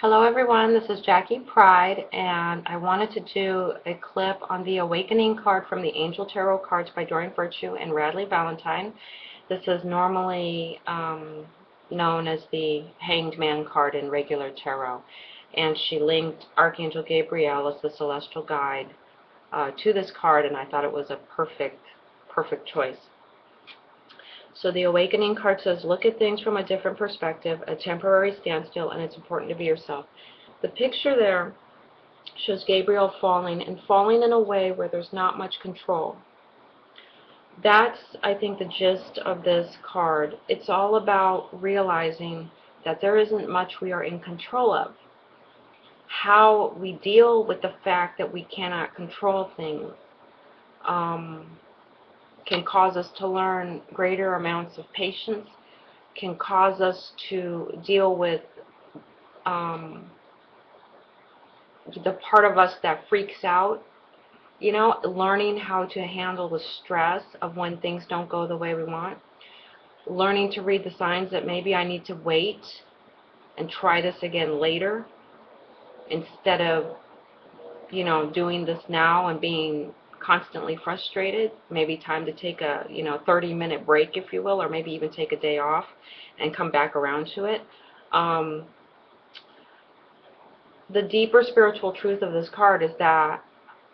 Hello everyone, this is Jackie Pride, and I wanted to do a clip on the Awakening card from the Angel Tarot cards by Doreen and Radleigh Valentine. This is normally known as the Hanged Man card in regular tarot, and she linked Archangel Gabriel as the celestial guide to this card, and I thought it was a perfect choice. So the Awakening card says, look at things from a different perspective, a temporary standstill, and it's important to be yourself. The picture there shows Gabriel falling, and falling in a way where there's not much control. That's, I think, the gist of this card. It's all about realizing that there isn't much we are in control of. How we deal with the fact that we cannot control things can cause us to learn greater amounts of patience, can cause us to deal with the part of us that freaks out, learning how to handle the stress of when things don't go the way we want, learning to read the signs that maybe I need to wait and try this again later instead of, doing this now and being constantly frustrated. Maybe time to take a 30-minute break, if you will, or maybe even take a day off and come back around to it. The deeper spiritual truth of this card is that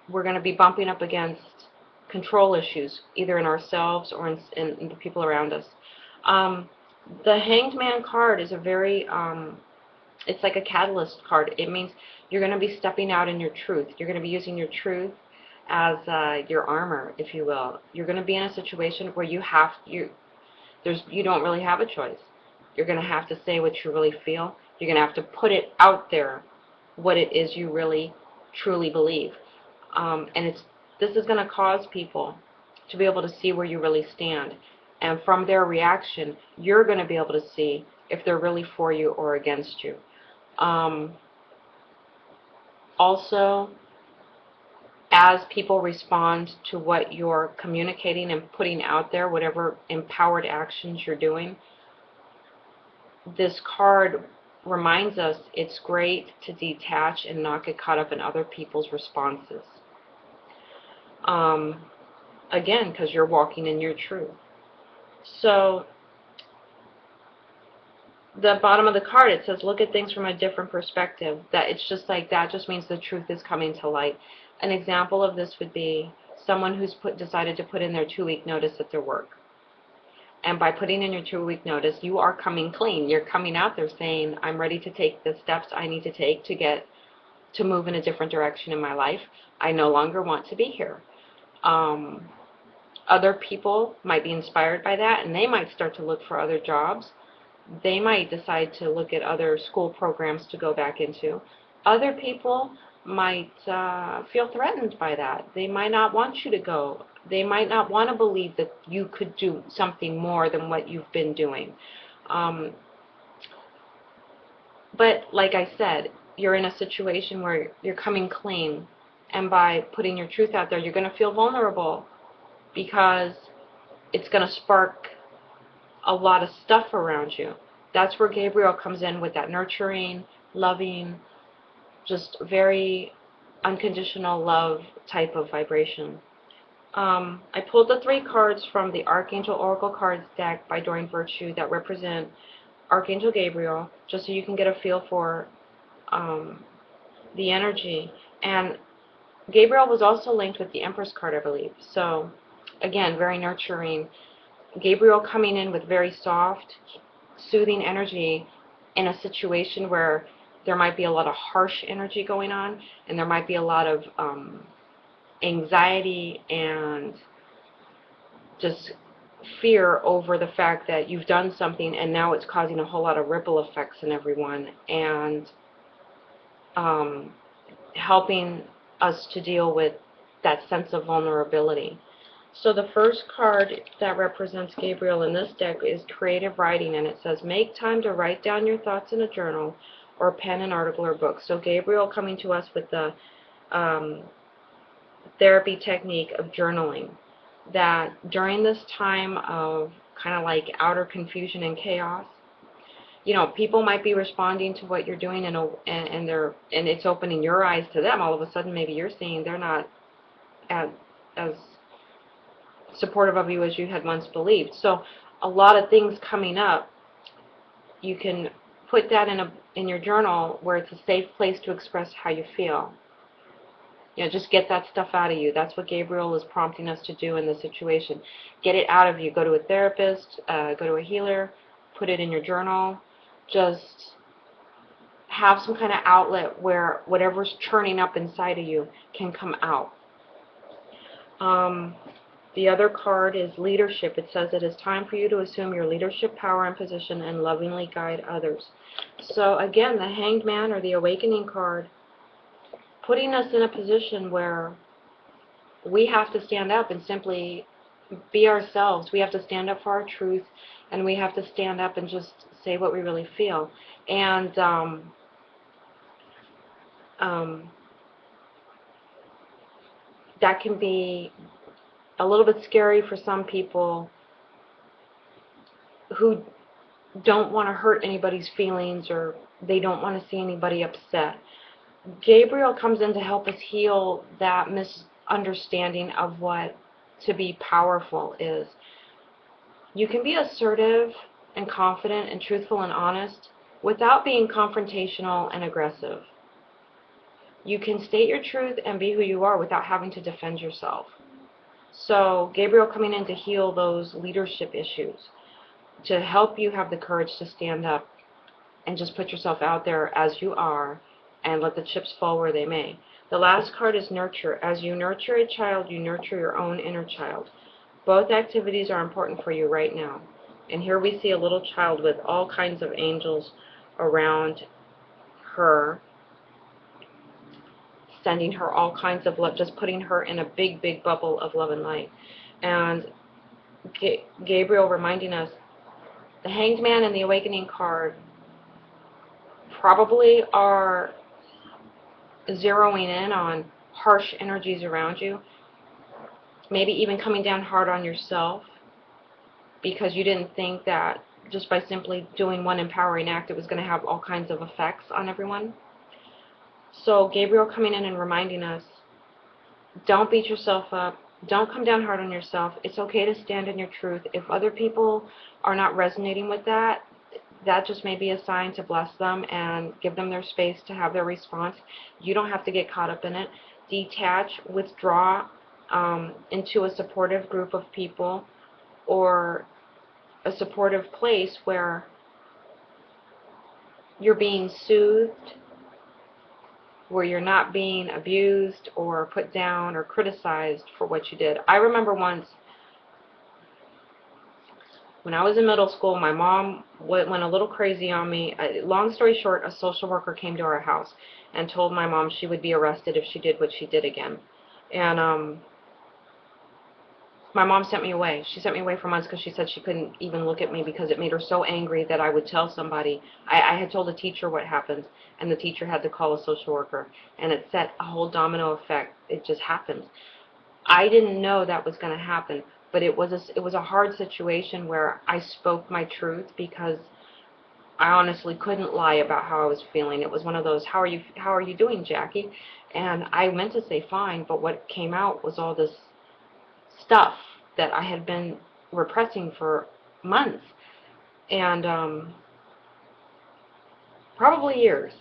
we're going to be bumping up against control issues, either in ourselves or in the people around us. The Hanged Man card is a very it's like a catalyst card. It means you're going to be stepping out in your truth. You're going to be using your truth as your armor, if you will. You're going to be in a situation where you don't really have a choice. You're going to have to say what you really feel. You're going to have to put it out there, what it is you really, truly believe. And this is going to cause people to be able to see where you really stand. And from their reaction, you're going to be able to see if they're really for you or against you. Also, as people respond to what you're communicating and putting out there, whatever empowered actions you're doing, this card reminds us it's great to detach and not get caught up in other people's responses. Again, because you're walking in your truth. So the bottom of the card, it says, look at things from a different perspective. That it's just like that just means the truth is coming to light. An example of this would be someone who's decided to put in their 2-week notice at their work. And by putting in your 2-week notice, you are coming clean. You're coming out there saying, I'm ready to take the steps I need to take to move in a different direction in my life. I no longer want to be here. Other people might be inspired by that, and they might start to look for other jobs. They might decide to look at other school programs to go back into. Other people might feel threatened by that. They might not want you to go. They might not want to believe that you could do something more than what you've been doing. But like I said, you're in a situation where you're coming clean, and by putting your truth out there, you're going to feel vulnerable because it's going to spark a lot of stuff around you. That's where Gabriel comes in with that nurturing, loving, just very unconditional love type of vibration. I pulled the 3 cards from the Archangel Oracle Cards deck by Doreen that represent Archangel Gabriel, just so you can get a feel for the energy. And Gabriel was also linked with the Empress card, I believe. So, again, very nurturing. Gabriel coming in with very soft, soothing energy in a situation where there might be a lot of harsh energy going on, and there might be a lot of anxiety and just fear over the fact that you've done something and now it's causing a whole lot of ripple effects in everyone, and helping us to deal with that sense of vulnerability. So the first card that represents Gabriel in this deck is creative writing, and it says, make time to write down your thoughts in a journal or pen, an article, or book. So Gabriel coming to us with the therapy technique of journaling, that during this time of kind of like outer confusion and chaos, you know, people might be responding to what you're doing, and it's opening your eyes to them. All of a sudden, maybe you're seeing they're not as supportive of you as you had once believed. So a lot of things coming up, you can put that in your journal where it's a safe place to express how you feel. You know, just get that stuff out of you. That's what Gabriel is prompting us to do in this situation. Get it out of you. Go to a therapist, go to a healer, put it in your journal. Just have some kind of outlet where whatever's churning up inside of you can come out. The other card is leadership. It says it is time for you to assume your leadership power and position and lovingly guide others. So again, the Hanged Man or the Awakening card, putting us in a position where we have to stand up and simply be ourselves. We have to stand up for our truth, and we have to stand up and just say what we really feel. And that can be a little bit scary for some people who don't want to hurt anybody's feelings, or they don't want to see anybody upset. Gabriel comes in to help us heal that misunderstanding of what to be powerful is. You can be assertive and confident and truthful and honest without being confrontational and aggressive. You can state your truth and be who you are without having to defend yourself. So Gabriel coming in to heal those leadership issues, to help you have the courage to stand up and just put yourself out there as you are and let the chips fall where they may. The last card is nurture. As you nurture a child, you nurture your own inner child. Both activities are important for you right now. And here we see a little child with all kinds of angels around her, sending her all kinds of love, just putting her in a big, big bubble of love and light. And Gabriel reminding us, the Hanged Man and the Awakening card probably are zeroing in on harsh energies around you, maybe even coming down hard on yourself because you didn't think that just by simply doing one empowering act it was going to have all kinds of effects on everyone. So Gabriel coming in and reminding us, don't beat yourself up. Don't come down hard on yourself. It's okay to stand in your truth. If other people are not resonating with that, that just may be a sign to bless them and give them their space to have their response. You don't have to get caught up in it. Detach, withdraw into a supportive group of people or a supportive place where you're being soothed, where you're not being abused or put down or criticized for what you did. I remember once when I was in middle school, my mom went a little crazy on me. Long story short, a social worker came to our house and told my mom she would be arrested if she did what she did again. And my mom sent me away. She sent me away for months because she said she couldn't even look at me because it made her so angry that I would tell somebody. I had told a teacher what happened, and the teacher had to call a social worker, and it set a whole domino effect. It just happened. I didn't know that was going to happen, but it was a hard situation where I spoke my truth because I honestly couldn't lie about how I was feeling. It was one of those, how are you doing, Jackie? And I meant to say fine, but what came out was all this stuff that I had been repressing for months and probably years.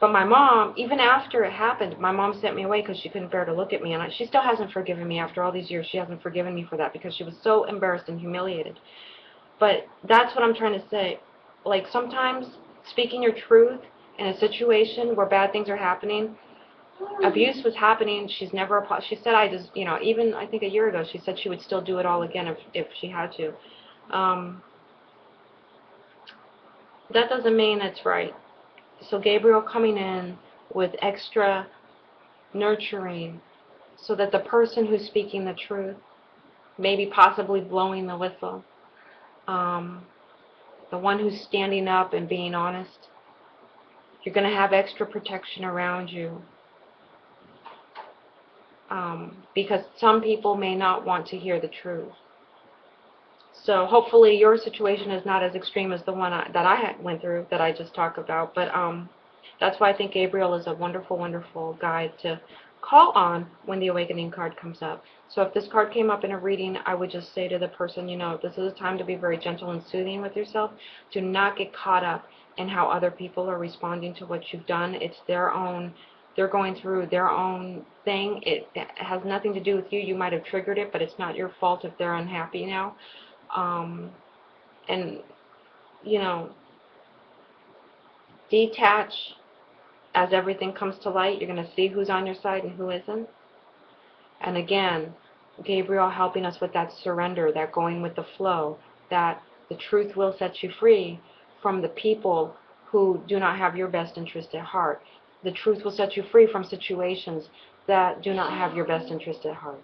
But my mom, even after it happened, my mom sent me away because she couldn't bear to look at me, and she still hasn't forgiven me after all these years. She hasn't forgiven me for that because she was so embarrassed and humiliated. But that's what I'm trying to say. Like, sometimes speaking your truth in a situation where bad things are happening, abuse was happening. She's never, she said, even I think a year ago, she said she would still do it all again if she had to. That doesn't mean it's right. So Gabriel coming in with extra nurturing so that the person who's speaking the truth, maybe possibly blowing the whistle, the one who's standing up and being honest, you're going to have extra protection around you. Because some people may not want to hear the truth. So hopefully your situation is not as extreme as the one that I went through, that I just talked about. But that's why I think Gabriel is a wonderful, wonderful guide to call on when the awakening card comes up. So if this card came up in a reading, I would just say to the person, you know, this is a time to be very gentle and soothing with yourself. Do not get caught up in how other people are responding to what you've done. It's their own, they're going through their own thing. It has nothing to do with you. You might have triggered it, but it's not your fault if they're unhappy now. Um, and, you know, detach as everything comes to light. You're going to see who's on your side and who isn't. And again, Gabriel helping us with that surrender, that going with the flow, that the truth will set you free from the people who do not have your best interest at heart. The truth will set you free from situations that do not have your best interest at heart.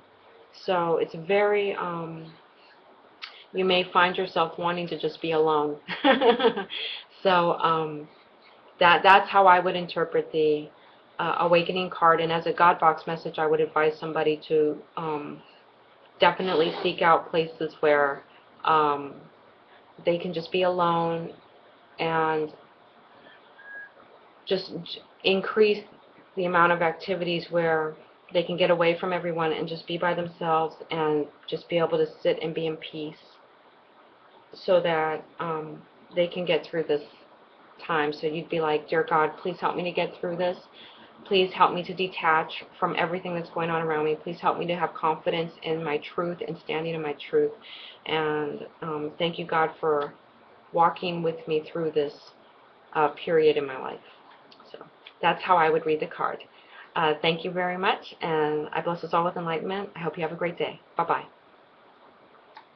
So it's very, you may find yourself wanting to just be alone. So that's how I would interpret the awakening card. And as a God box message, I would advise somebody to definitely seek out places where they can just be alone and just increase the amount of activities where they can get away from everyone and just be by themselves and just be able to sit and be in peace, so that they can get through this time. So you'd be like, dear God, please help me to get through this. Please help me to detach from everything that's going on around me. Please help me to have confidence in my truth and standing in my truth. And thank you, God, for walking with me through this period in my life. So that's how I would read the card. Thank you very much, and I bless us all with enlightenment. I hope you have a great day. Bye-bye.